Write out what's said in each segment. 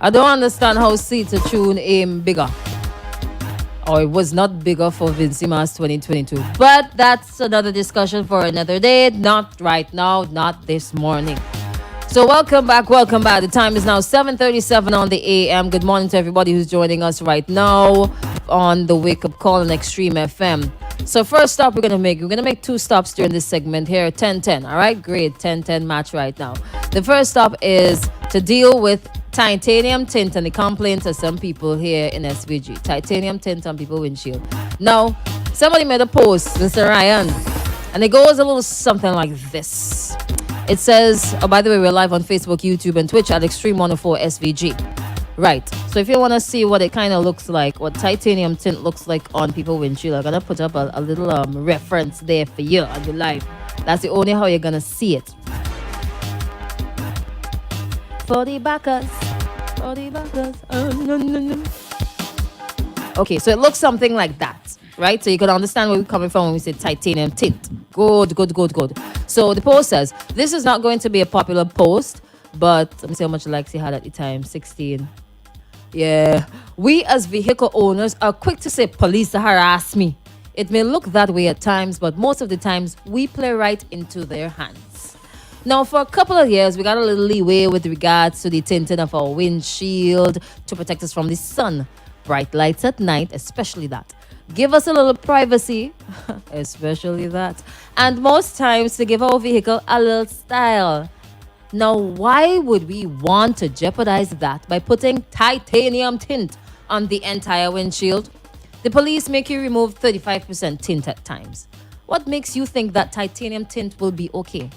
I don't understand how seats are tuned aim bigger. Or it was not bigger for Vincy Mas 2022. But that's another discussion for another day. Not right now, not this morning. So welcome back. The time is now 7:37 on the AM. Good morning to everybody who's joining us right now on the Wake Up Call on Extreme FM. So first stop we're gonna make two stops during this segment here. 10-10. All right, great. 10-10 match right now. The first stop is to deal with titanium tint and the complaints of some people here in SVG. Titanium tint on people windshield. Now, somebody made a post, Mr. Ryan, and it goes a little something like this. It says, oh, by the way, we're live on Facebook, YouTube, and Twitch at Extreme 104 SVG. Right. So if you want to see what it kind of looks like, what titanium tint looks like on people windshield, I'm going to put up a little reference there for you on your live. That's the only how you're going to see it. For the backers. Okay, so it looks something like that, right? So you can understand where we're coming from when we say titanium tint. Good. So the post says, this is not going to be a popular post, but let me see how much likes he had at the time, 16. Yeah. We as vehicle owners are quick to say police harass me. It may look that way at times, but most of the times we play right into their hands. Now, for a couple of years, we got a little leeway with regards to the tinting of our windshield to protect us from the sun. Bright lights at night, especially that. Give us a little privacy, especially that. And most times to give our vehicle a little style. Now, why would we want to jeopardize that by putting titanium tint on the entire windshield? The police make you remove 35% tint at times. What makes you think that titanium tint will be okay?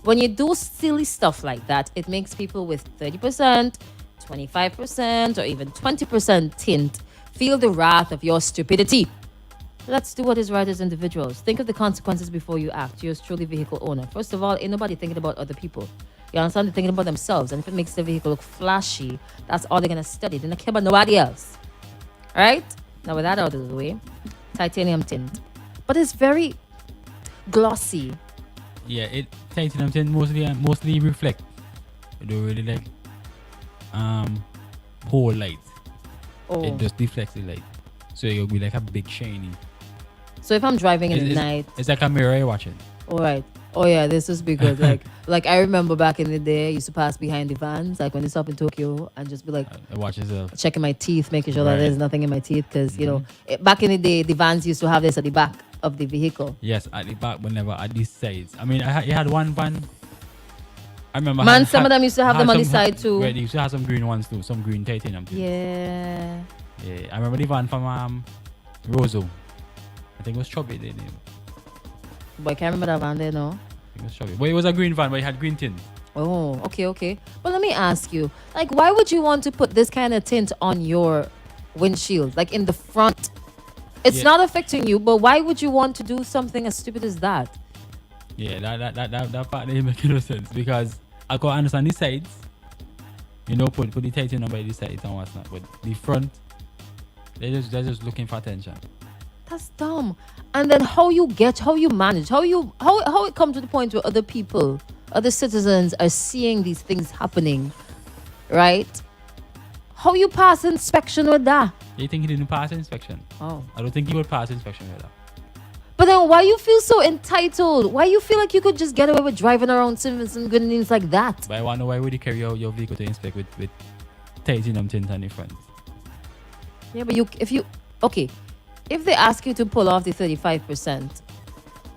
When you do silly stuff like that, it makes people with 30%, 25%, or even 20% tint feel the wrath of your stupidity. Let's do what is right as individuals. Think of the consequences before you act. You're truly vehicle owner. First of all, ain't nobody thinking about other people. You understand? They're thinking about themselves. And if it makes the vehicle look flashy, that's all they're going to study. They're not care about nobody else. All right? Now, with that out of the way, titanium tint. But it's very glossy. Yeah, titanium tint mostly reflect. You don't really like whole light. Oh. It just deflects the light. So it'll be like a big shiny. So if I'm driving in the night, it's like a mirror you're watching. All right. Oh yeah, this was be good. like I remember back in the day, I used to pass behind the vans, like when they stop in Tokyo, and just be like, watch yourself, checking my teeth, making sure that there's nothing in my teeth, because you know, back in the day, the vans used to have this at the back of the vehicle. Yes, at the back, whenever at these sides. I mean, you had one van. I remember. Some of them used to have them on the side too. Right, they used to have some green ones too, some green titanium too. Yeah. Yeah, I remember the van from Roseau. I think it was Chubby, their name. But I can't remember that van there, no. It was Chubby. But it was a green van, but it had green tint. Oh, okay. But let me ask you, like, why would you want to put this kind of tint on your windshield, like in the front? It's not affecting you, but why would you want to do something as stupid as that? Yeah, that part doesn't make no sense, because I can understand the sides. You know, put the titanium by the sides and what's not, but the front, they're just looking for attention. That's dumb. And then how you manage, how it comes to the point where other citizens are seeing these things happening, right? How you pass inspection with that? You think he didn't pass inspection? Oh. I don't think he would pass inspection with that. But then why you feel so entitled? Why you feel like you could just get away with driving around some good things like that? But I wonder, why would you carry out your vehicle to inspect with titanium tint on the front? Yeah, but if they ask you to pull off the 35%,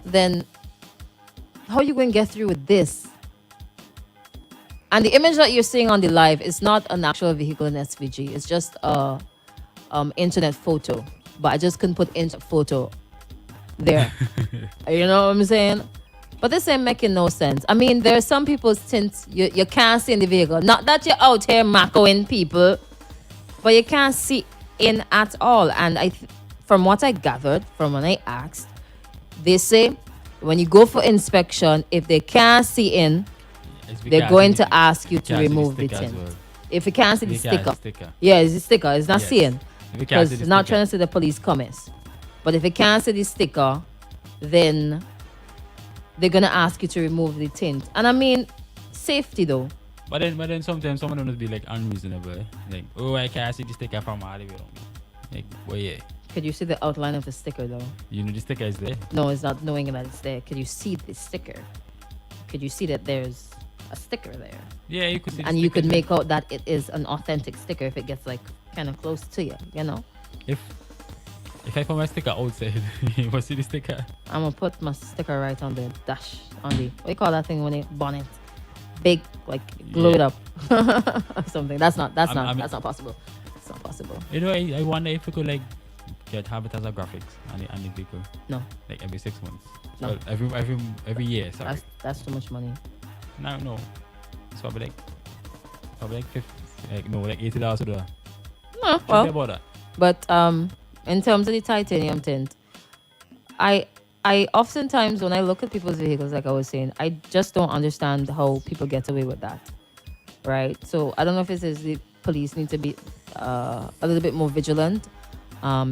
then how are you going to get through with this? And the image that you're seeing on the live is not an actual vehicle in SVG. It's just a internet photo. But I just couldn't put internet photo there. You know what I'm saying? But this ain't making no sense. I mean, there are some people's tints you can't see in the vehicle. Not that you're out here macking people, but you can't see in at all. And from what I gathered, from when I asked, they say when you go for inspection, if they can't see in, they're going to ask you to remove the tint. Well. If you can't see the sticker. Yeah, it's the sticker. It's not seeing. Because it's not trying to see the police comments. But if you can't see the sticker, then they're going to ask you to remove the tint. And I mean, safety though. But then sometimes someone will be like unreasonable. Like, oh, I can't see the sticker from all the way around. Like, well, yeah. Could you see the outline of the sticker though? You know the sticker is there. No, it's not knowing that it's there. Could you see the sticker? Could you see that there's a sticker there? Yeah, you could see the And you sticker could there. make out that it is an authentic sticker if it gets like kind of close to you, you know? If I put my sticker outside, you will see the sticker. I'm gonna put my sticker right on the dash, on the, what do you call that thing when it bonnet? Big, like glue it Yeah. up or something. That's not I mean- that's not possible. It's not possible. You know, I wonder if we could like have it as a graphics on the vehicle, No, like every 6 months. No. Well, every year. Sorry. that's too much money. No. It's probably like 50, like $80 to do that. No, Should be well, about that. but in terms of the titanium tint, I oftentimes when I look at people's vehicles, like I was saying, I just don't understand how people get away with that, right? So I don't know if it is the police need to be a little bit more vigilant.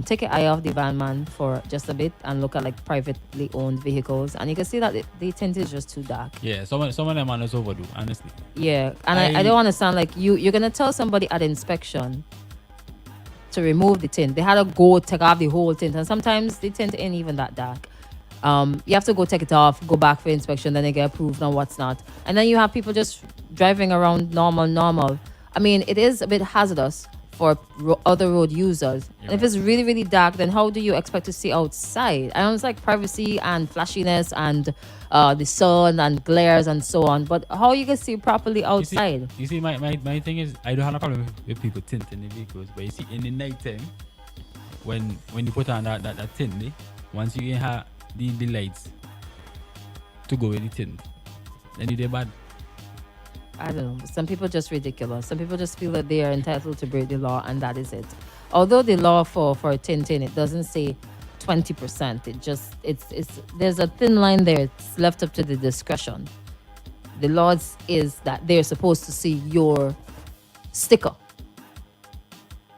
Take your eye off the van man for just a bit and look at like privately owned vehicles, and you can see that the tint is just too dark. Yeah, some of them are just overdue, honestly. Yeah, and I don't understand, like you're gonna tell somebody at inspection to remove the tint. They had to go take off the whole tint, and sometimes the tint ain't even that dark. You have to go take it off, go back for inspection, then they get approved on what's not, and then you have people just driving around normal. I mean, it is a bit hazardous for other road users. You're And if right. it's really, really dark, then how do you expect to see outside? I know it's like privacy and flashiness and the sun and glares and so on, but how you can see properly outside? You see, my thing is, I don't have a problem with people tinting the vehicles, but you see, in the night time, when you put on that tint, once you have the lights to go with the tint, then you bad. I don't know. Some people just ridiculous. Some people just feel that they are entitled to break the law, and that is it. Although the law for tinting, it doesn't say 20%. It just it's there's a thin line there. It's left up to the discretion. The law is that they're supposed to see your sticker,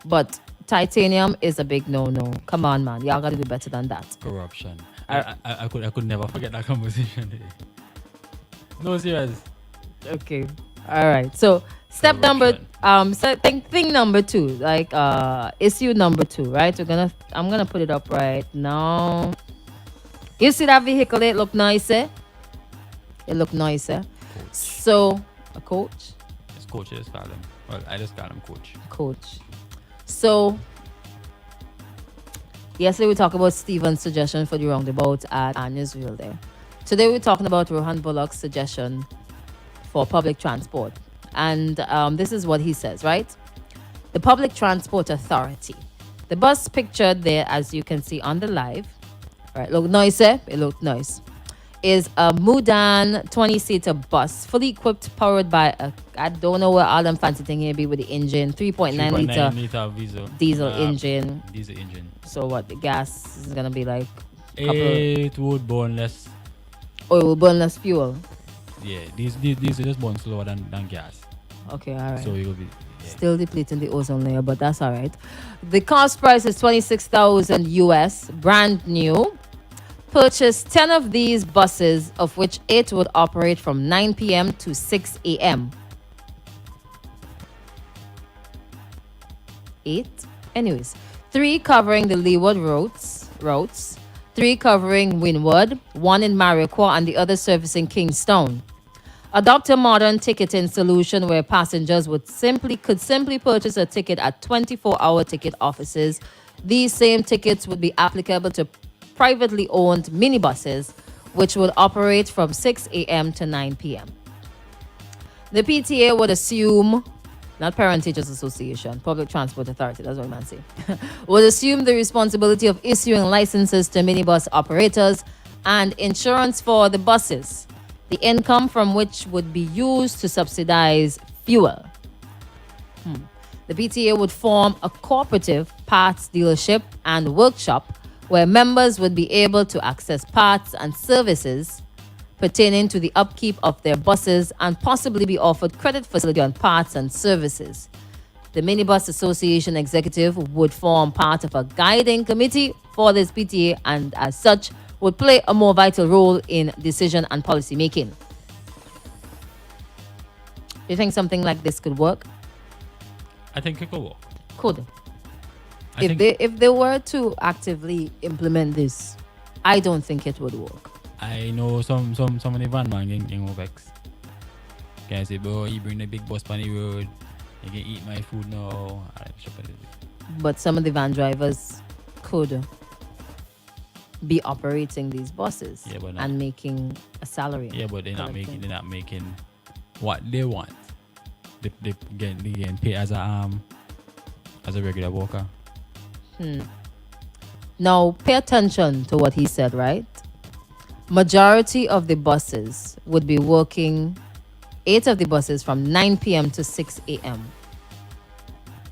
but titanium is a big no-no. Come on, man, y'all gotta do better than that. Corruption. I could never forget that conversation. No, serious. Okay. All right. So step number so thing number 2, like issue number 2, right? I'm gonna put it up right now. You see that vehicle, it look nice, eh? It look nice, eh? So a coach? It's coach, I just call him. Well, I just call him coach. So yesterday we talked about Stephen's suggestion for the roundabout at Israel there. Today we're talking about Rohan Bullock's suggestion for public transport. And this is what he says, right? The Public Transport Authority. The bus pictured there, as you can see on the live, right, look nice, eh? It looked nice. Is a Mudan 20-seater bus, fully equipped, powered by a, I don't know what all them fancy thing here be with the engine, 3.9 liter diesel engine. Diesel engine. So what, the gas is gonna be like It would burn less. it will burn less fuel. Yeah, these just burn slower than gas. Okay, all right. So it will be. Yeah. Still depleting the ozone layer, but that's all right. The cost price is 26,000 US, brand new. Purchase 10 of these buses, of which 8 would operate from 9 p.m. to 6 a.m. 8? Anyways, 3 covering the Leeward routes, 3 covering Windward, 1 in Mariquah, and the other servicing Kingstown. Adopt a modern ticketing solution where passengers could simply purchase a ticket at 24-hour ticket offices. These same tickets would be applicable to privately owned minibuses, which would operate from 6 a.m. to 9 p.m. The PTA would assume, not Parent Teachers Association, Public Transport Authority, that's what I'm saying, would assume the responsibility of issuing licenses to minibus operators and insurance for the buses, the income from which would be used to subsidize fuel. The PTA would form a cooperative parts dealership and workshop where members would be able to access parts and services pertaining to the upkeep of their buses and possibly be offered credit facility on parts and services. The Minibus Association executive would form part of a guiding committee for this PTA and as such would play a more vital role in decision and policy making. You think something like this could work? I think it could work. Could. I If think they were to actively implement this, I don't think it would work. I know some of the van man getting vex. Can I say, bro, you bring the big bus on the road, you can eat my food now. Alright, shop a little bit. But some of the van drivers could be operating these buses Yeah, but not- and making a salary. Yeah, but collecting. they're not making what they want. They getting paid as a regular worker. Now, pay attention to what he said, right? Majority of the buses would be working, 8 of the buses from 9 p.m. to 6 a.m.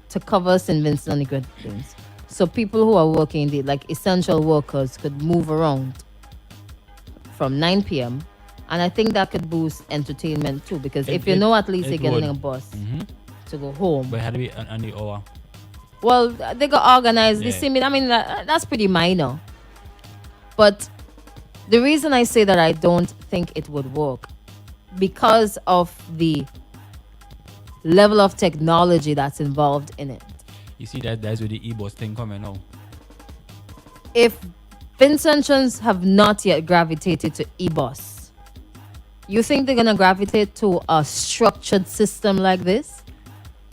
to cover St. Vincent and the Grenadines. So people who are working, like essential workers, could move around from 9 p.m. And I think that could boost entertainment too, because if you know at least you're getting a bus to go home. But it had to be on the hour. Well, they got organized. Yeah. The same. I mean, that's pretty minor. But the reason I say that I don't think it would work, because of the level of technology that's involved in it. You see that's where the e-bus thing coming now. If Vincentians have not yet gravitated to e-bus, you think they're gonna gravitate to a structured system like this?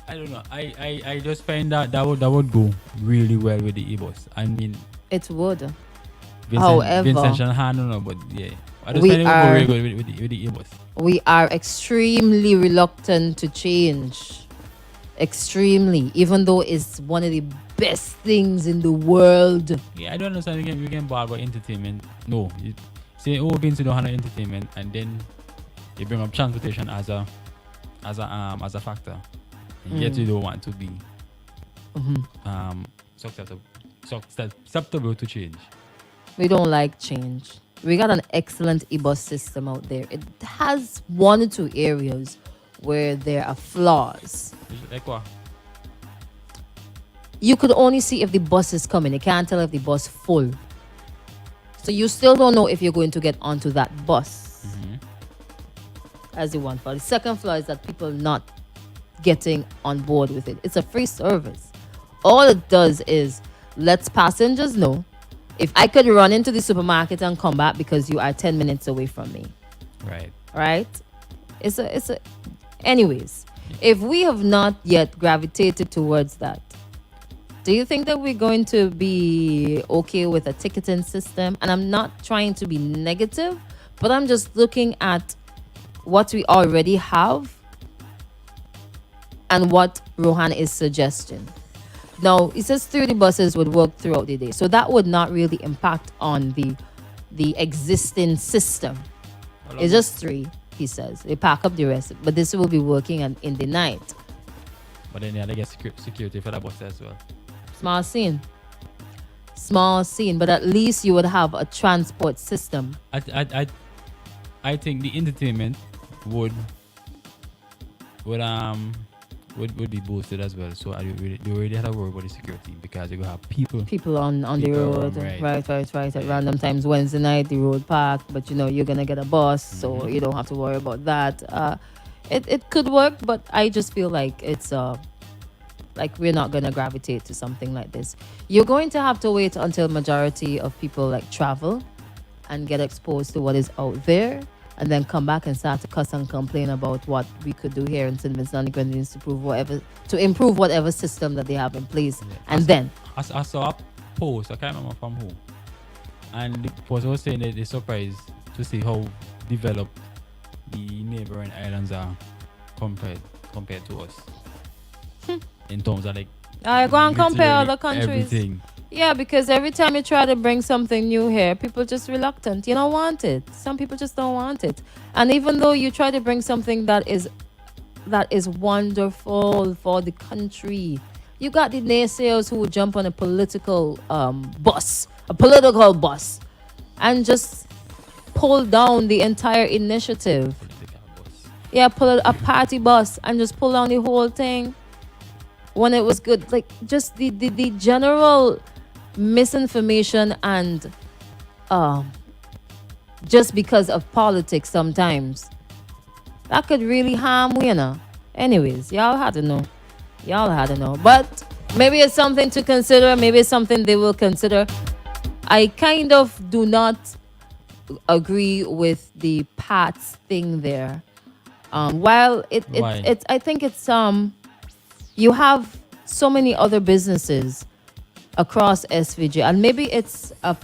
I don't know. I just find that would go really well with the e-bus. I mean, It would. Vincent However, I don't know, but yeah. I just we find it would go are- really good with the e-bus. we are extremely reluctant to change. Extremely, even though it's one of the best things in the world. Yeah, I don't understand. You can bar about entertainment. No, you say Vincent don't have no entertainment, and then you bring up transportation as a factor. And yet you don't want to be susceptible to change. We don't like change. We got an excellent e-bus system out there. It has 1 or 2 areas where there are flaws. Like what? You could only see if the bus is coming. You can't tell if the bus full. So you still don't know if you're going to get onto that bus as the one flaw. The second flaw is that people not getting on board with it. It's a free service. All it does is lets passengers know if I could run into the supermarket and come back because you are 10 minutes away from me. Right. Right? It's a anyways, if we have not yet gravitated towards that, do you think that we're going to be okay with a ticketing system? And I'm not trying to be negative, but I'm just looking at what we already have and what Rohan is suggesting. Now, he says 30 buses would work throughout the day. So that would not really impact on the existing system. It's just 3, he says. They pack up the rest. But this will be working in the night. But then they get security for that bus as well. Small scene. But at least you would have a transport system. I think the entertainment would be boosted as well. So you already had to worry about the security because you're gonna have people On the People road. around, Right. At random times, Wednesday night, the road packed. But you're going to get a bus. So you don't have to worry about that. It could work, but I just feel like it's like we're not going to gravitate to something like this. You're going to have to wait until majority of people like travel and get exposed to what is out there, and then come back and start to cuss and complain about what we could do here in St. Vincent and the Grenadines to improve whatever system that they have in place. Yeah. And then I saw a post, I can't remember from who, and the post was saying that they're surprised to see how developed the neighboring islands are compared to us in terms of like I go and compare literally other countries. everything. Yeah, because every time you try to bring something new here, people just reluctant. You don't want it. Some people just don't want it. And even though you try to bring something that is wonderful for the country, you got the naysayers who would jump on a political bus, and just pull down the entire initiative. Political bus. Yeah, pull a party bus and just pull down the whole thing when it was good. Like just the general misinformation and just because of politics sometimes that could really harm we, Anyways, y'all had to know. Y'all had to know. But maybe it's something to consider. Maybe it's something they will consider. I kind of do not agree with the parts thing there. While Why? it's I think it's you have so many other businesses across SVG, and maybe it's a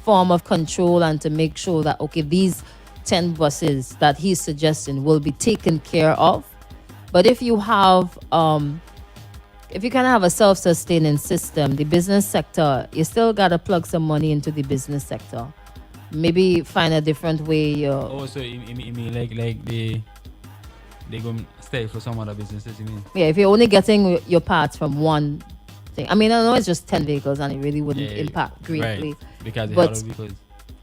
form of control and to make sure that okay, these 10 buses that he's suggesting will be taken care of. But if you kind of have a self-sustaining system, the business sector, you still gotta plug some money into the business sector. Maybe find a different way. Oh, so you mean like they go stay for some other businesses, you mean? Yeah, if you're only getting your parts from one thing. I mean, I know it's just 10 vehicles and it really wouldn't impact greatly. Right. Because But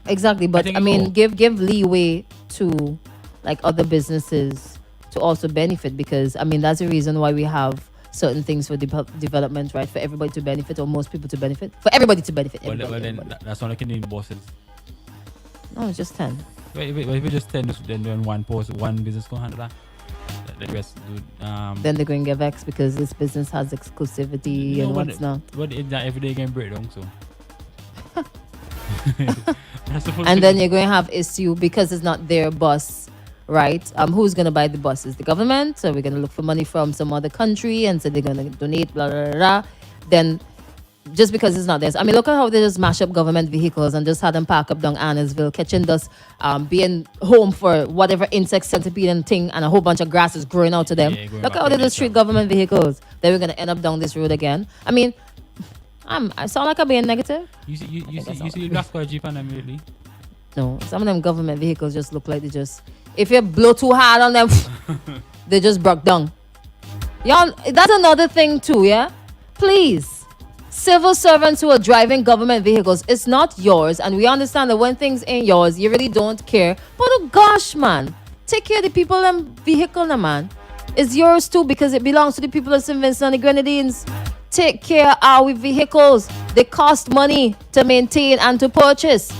exactly, but think I it mean, will. give leeway to like other businesses to also benefit, because I mean that's the reason why we have certain things for development, right? For everybody to benefit, or most people to benefit, for everybody to benefit. Well, Everybody, then everybody. that's not like in the bosses. No, it's just 10. Wait, if you just 10, then one post, one business can handle that. The rest do. Then they're going to get vexed because this business has exclusivity and what's not. But it's not every day can break down, so. That's supposed And to then be- you're going to have issue because it's not their bus, right? Who's going to buy the buses? The government. So we're going to look for money from some other country and so they're going to donate, blah, blah, blah, blah. Then just because it's not theirs. I mean, look at how they just mash up government vehicles and just had them park up down Annesville, catching dust, being home for whatever insect, centipede and thing, and a whole bunch of grass is growing out to them. Yeah, going Look back how they to just treat nature. government vehicles. Then we're going to end up down this road again. I mean, I sound like I'm being negative. You that's see the black square Jeep on them lately? No, some of them government vehicles just look like they just, if you blow too hard on them, they just broke down. Y'all, that's another thing too, yeah? Please. Civil servants who are driving government vehicles, it's not yours, and we understand that when things ain't yours, you really don't care. But oh gosh, man, take care of the people and vehicle, na, man. It's yours too because it belongs to the people of St. Vincent and the Grenadines. Take care of our vehicles. They cost money to maintain and to purchase.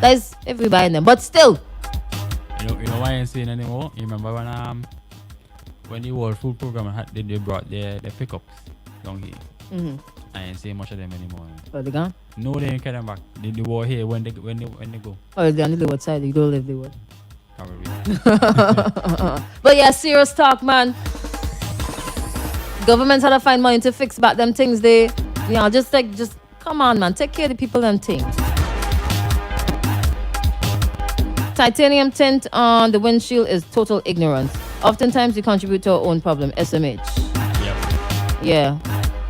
That is if we buying them, but still. You know why I ain't saying anymore? You remember when the World Food Program they brought their pickups down here? Mm-hmm. I ain't seeing much of them anymore. Oh, they gone? No, they ain't carry them back. They were here when they go. Oh, they're on the leeward side. You don't live the wood. Probably. But yeah, serious talk, man. Governments had to find money to fix back them things. They, just come on, man. Take care of the people and things. Titanium tint on the windshield is total ignorance. Oftentimes, we contribute to our own problem. SMH. Yep. Yeah.